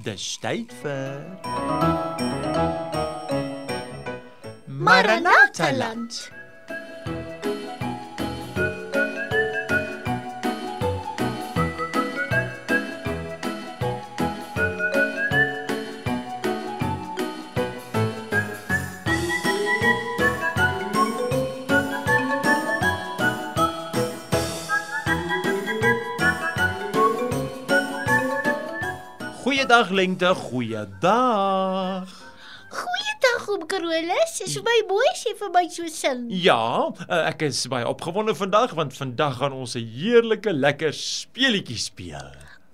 Dis tyd vir Maranatha-land. Goeiedag Lengte, goeiedag. Goeiedag, oom Carolus. Is vir my mooi as jy vir my so sing. Ja, ek is baie opgewonde vandag, want vandag gaan ons 'n heerlike lekker speelietjie speel.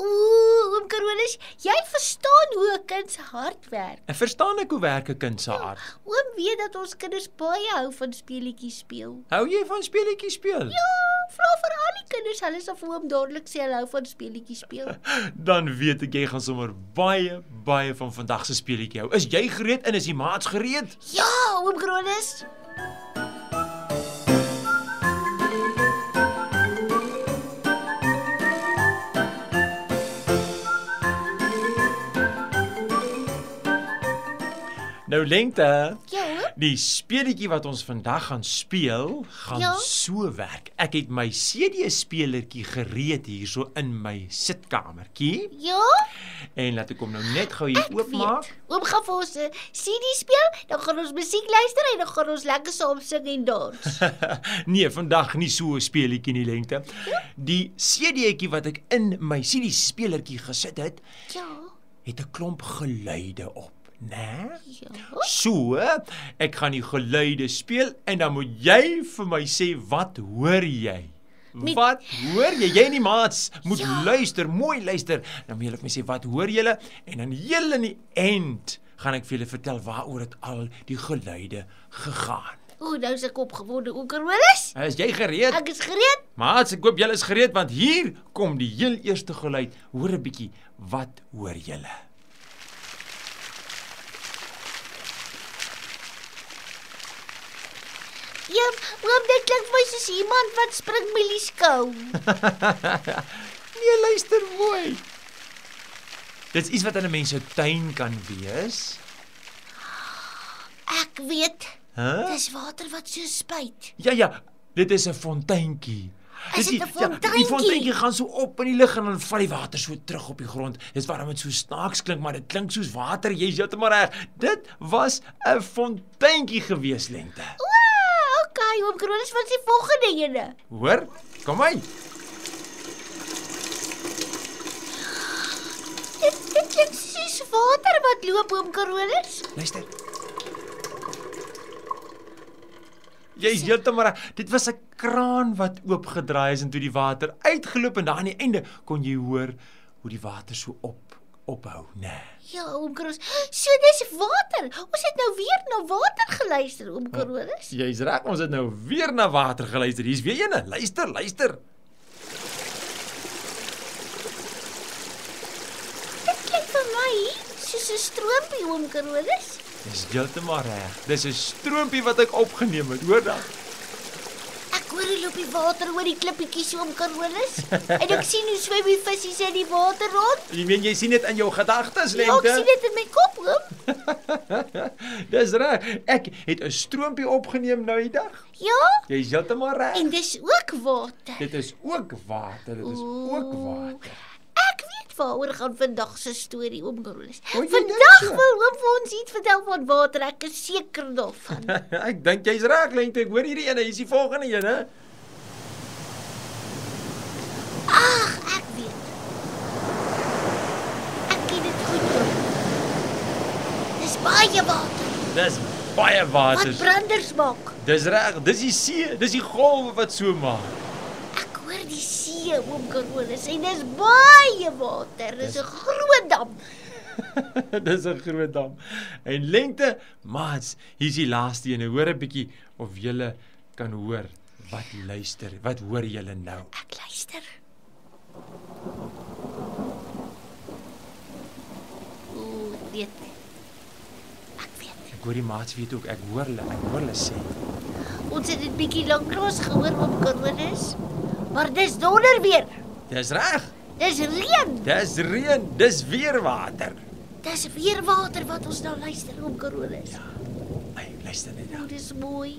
Oom Carolus, jy verstaan hoe 'n kind se hart werk. En verstaan ek hoe werk 'n kind se hart? Oom weet dat ons kinders baie hou van speelietjies speel. Hou jy van speelietjies speel? Ja, vra vir al die kinders, hulle sal vir oom dadelik sê hulle hou van speelietjies speel. Dan weet ek jy gaan sommer baie van vandag se speelietjie hou. Is jy gereed en is die maats gereed? Ja, oom Carolus. Nou Lengte, Ja, oom. die speelietjie wat ons vandag gaan speel, gaan Ja? so werk. Ek het my CD-spelertjie gereed hierso in my sitkamertjie Ja? en laat ek hom nou net gou hier Ek oopmaak. weet. Oom gaan vir ons 'n CD speel, dan gaan ons musiek luister en dan gaan ons lekker saam sing en dans. Nee, vandag nie so 'n speelietjie nie Lengte. Die CD-tjie wat ek in my CD-spelertjie gesit het, Ja. het 'n klomp geluide op, né? Ja. So, ek gaan die geluide speel en dan moet jy vir my sê wat hoor jy? Wat hoor jy? Jy en die maats moet luister, mooi luister. Dan moet julle vir my sê wat hoor julle en dan heel in die end gaan ek vir julle vertel waaroor dit al die geluide gegaan. Nou is ek opgewonde, oom Carolus. Is jy gereed? Ek is gereed. Maats, ek hoop julle is gereed want hier kom die heel eerste geluid. Hoor 'n bietjie, wat hoor julle? Ja, oom, dit klink vir my soos iemand wat spring mielies kou. Nee, luister mooi. Dit is iets wat in 'n mens se tuin kan wees. Ek weet. Hæ? Dis water wat so spuit. Ja, dit is 'n fonteintjie. Is dit 'n Die fonteintjie? fonteintjie gaan so op in die lug en dan val die water so terug op die grond. Dis waarom dit so snaaks klink, maar dit klink soos water. Jy's heeltemal reg. Dit was 'n fonteintjie gewees, Lengte. Okay, oom Carolus, wat is die volgende ene? Hoor? Kom my. Dit klink soos water wat loop, oom Carolus. Luister. Jy's heeltemal reg. Dit was 'n kraan wat oopgedraai is en toe die water uitgeloop en daar aan die einde kon jy hoor hoe die water so ophou, né? Ja, oom Carolus. So dis water. Ons het nou weer na water geluister, oom Carolus. Jy's reg, ons het nou weer na water geluister. Hier's weer eene. Luister. Dit klink vir my soos 'n stroompie, oom Carolus. Dis heeltemal reg. Dis 'n stroompie wat ek opgeneem het, hoor dan. Ek hoor hoe loop die water oor die klippietjies, oom Carolus. En ek sien hoe swem die visies in die water rond. Jy meen jy sien dit in jou gedagtes, Ja, ek Lengte? sien dit in my kop, oom. Dis reg. Ek het 'n stroompie opgeneem nou die dag. Ja, Jy's heeltemal reg. en dis ook water. Dit is ook water. Dit is ook water. Ek weet waaroor gaan vandag se storie, oom Carolus. O, jy dink Vandag so? wil oom vir ons iets vertel van water. Ek is seker daarvan. Ek dink jy's reg, Lengte. Ek hoor hierdie ene. Hier's die volgende ene. Ag, ek weet. Ek ken dit goed, oom. Dis baie water. Dis baie water. Wat branders maak. Dis reg. Dis die see. Dis die golwe wat so maak. Ek hoor die see, oom Carolus, en dis baie water. Dis 'n groot dam. Dis 'n groot dam. En Lengte, maats, hier's die laaste ene. Hoor 'n bietjie of julle kan hoor. Wat luister? Wat hoor julle nou? Ek luister. Ek weet. Ek hoor die maats weet ook. Ek hoor hulle sê. Ons het dit bietjie lanklaas gehoor op Carolus. Maar dis donder weer. Dis reg. Dis reën. Dis reën. Dis weer water. Dis weer water wat ons nou luister, oom Carolus. Hey, luister net O, nou. dis mooi.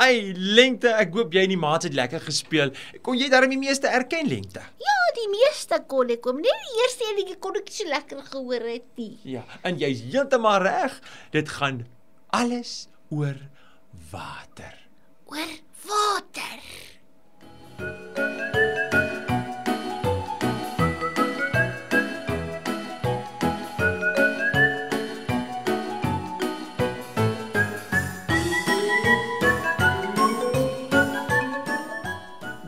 Hey, Lengte, ek hoop jy en die maats het lekker gespeel. Kon jy daarom die meeste erken, Lengte? Ja, die meeste kon ek kom. Net die eerste enetjie kon ek nie so lekker gehoor het nie. Ja, en jy's heeltemal reg. Dit gaan alles oor water. Oor water.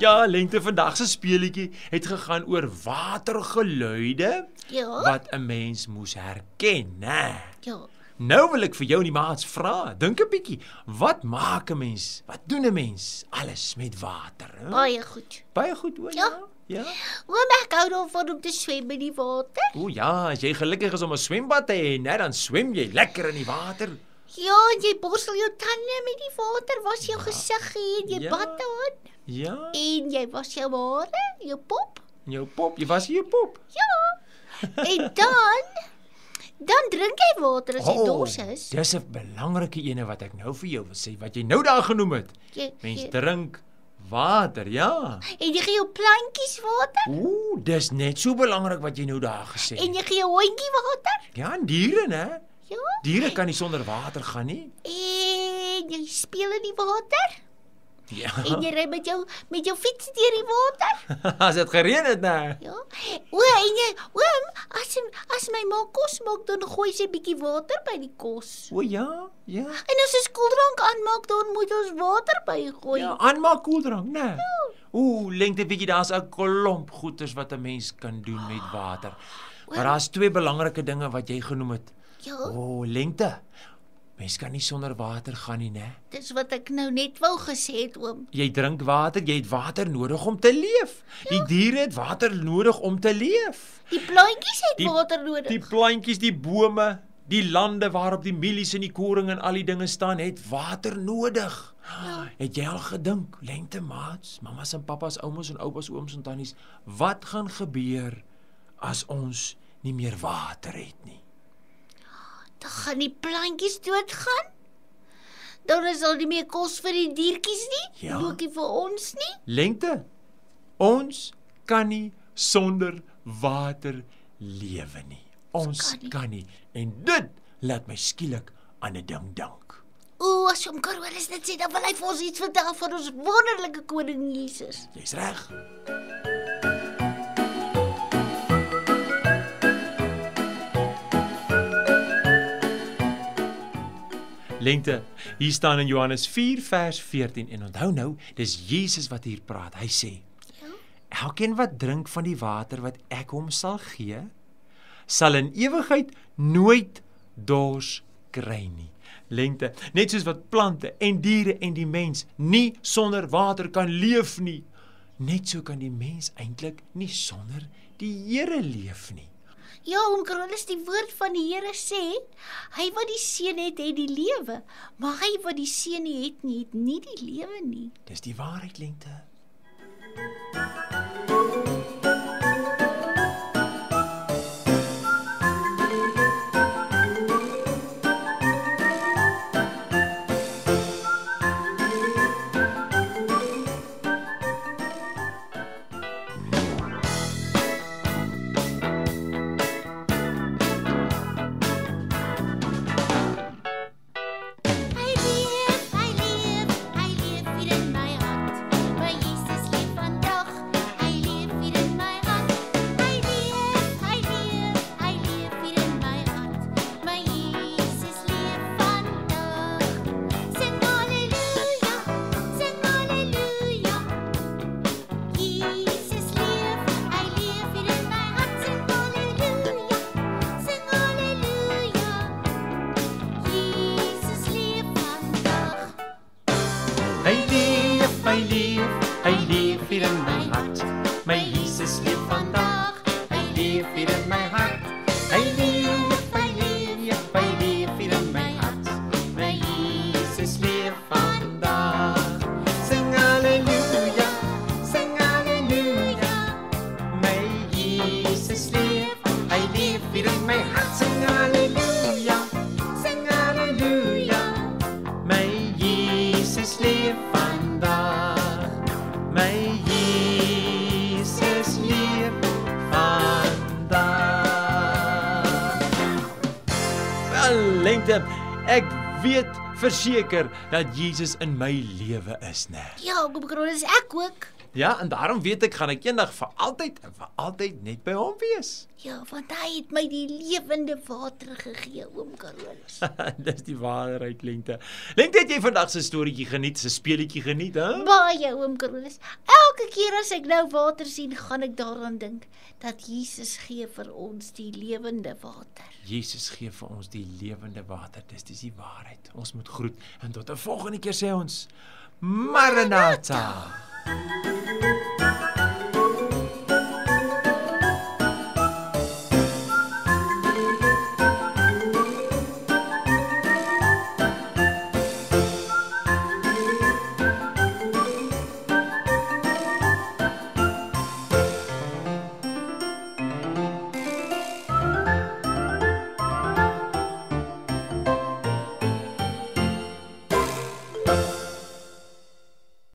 Ja, Lengte, vandag se speletjie het gegaan oor watergeluide Ja. wat 'n mens moes herken, né? Ja. Nou wil ek vir jou en die maats vra, dink 'n bietjie, wat maak 'n mens? Wat doen 'n mens alles met water? Hè? Baie goed. Baie goed, hoor. Ja. Ja. Oom, ek hou daarvan om te swem in die water. O ja, as jy gelukkig is om 'n swembad te hê, né, dan swem jy lekker in die water. Ja, en jy borstel jou tande met die water, was jou gesig en jy Ja. bad aan. Ja, En jy was jou hare, jou pop. jou pop, jy was jou pop. En dan drink jy water as jy dors is. Dis 'n belangrike ene wat ek nou vir jou wil sê, wat jy nou daar genoem het. Mens drink water, ja. En jy gee jou plantjies water. Ooh, dis net so belangrik wat jy nou daar gesê En het. jy gee jou hondjie water. Ja, en diere, né? Ja. Diere kan nie sonder water gaan nie. En jy speel in die water. Ja. En jy ry met jou fiets deur die water. As dit gereën het, né? Ja. En jy, oom, as my ma kos maak, dan gooi sy 'n bietjie water by die kos. O ja, ja. En as ons koeldrank aanmaak, dan moet ons water bygooi. Ja, aanmaak koeldrank, né? Ooh, Lengte bietjie, daar's 'n klomp goeders wat 'n mens kan doen met water. Maar daar's twee belangrike dinge wat jy genoem het. Ja, Lengte. Mens kan nie sonder water gaan nie, né? dis wat ek nou net wou gesê het, oom. Jy drink water, jy het water nodig om te leef. Die diere het water nodig om te leef. Die plantjies het Die- water nodig. Die plantjies, die bome, die lande waarop die mielies en die koring en al die dinge staan, het water nodig. Het jy al gedink, Lengte, maats, mamas en pappas, oumas en oupas, ooms en tannies, wat gaan gebeur as ons nie meer water het nie? Dan gaan die plantjies doodgaan. Dan is daar nie meer kos vir die diertjies nie. Ja. Ook nie vir ons nie. Lengte, ons kan nie sonder water lewe nie. Ons kan nie. En dit laat my skielik aan 'n ding dink. As oom Carolus dit sê, dan wil hy vir ons iets vertel van ons wonderlike koning Jesus. Jy's reg. Lengte, hier staan in Johannes 4 vers 14 en onthou nou, dis Jesus wat hier praat. Hy sê: Elkeen wat drink van die water wat ek hom sal gee, sal in ewigheid nooit dors kry nie. Lengte, net soos wat plante en diere en die mens nie sonder water kan leef nie, net so kan die mens eintlik nie sonder die Here leef nie. Ja, oom Carolus, die woord van die Here sê, hy wat die seun het, het die lewe, maar hy wat die seun nie het nie die lewe nie. Dis die waarheid, Lengte. Hy leef hier in my hart. My Jesus leef vandag. Hy leef hier in my hart. Hy leef hier in my hart. My Jesus leef vandag. Sing halleluja, sing halleluja. My Jesus leef, hy leef hier in my hart. Lente, ek weet verseker dat Jesus in my lewe is, né? Ja, oom Carolus, ek ook. Ja, en daarom weet ek gaan ek eendag vir altyd net by hom wees. Ja, want hy het my die lewende water gegee, oom Carolus. Dis die waarheid, Lente. Lente, het jy vandag se storieetjie geniet, se speletjie geniet, hè? Baie, oom Carolus. Elke keer as ek nou water sien, gaan ek daaraan dink dat Jesus gee vir ons die lewende water. Jesus gee vir ons die lewende water. Dis die waarheid. Ons moet groet en tot 'n volgende keer sê ons Maranatha.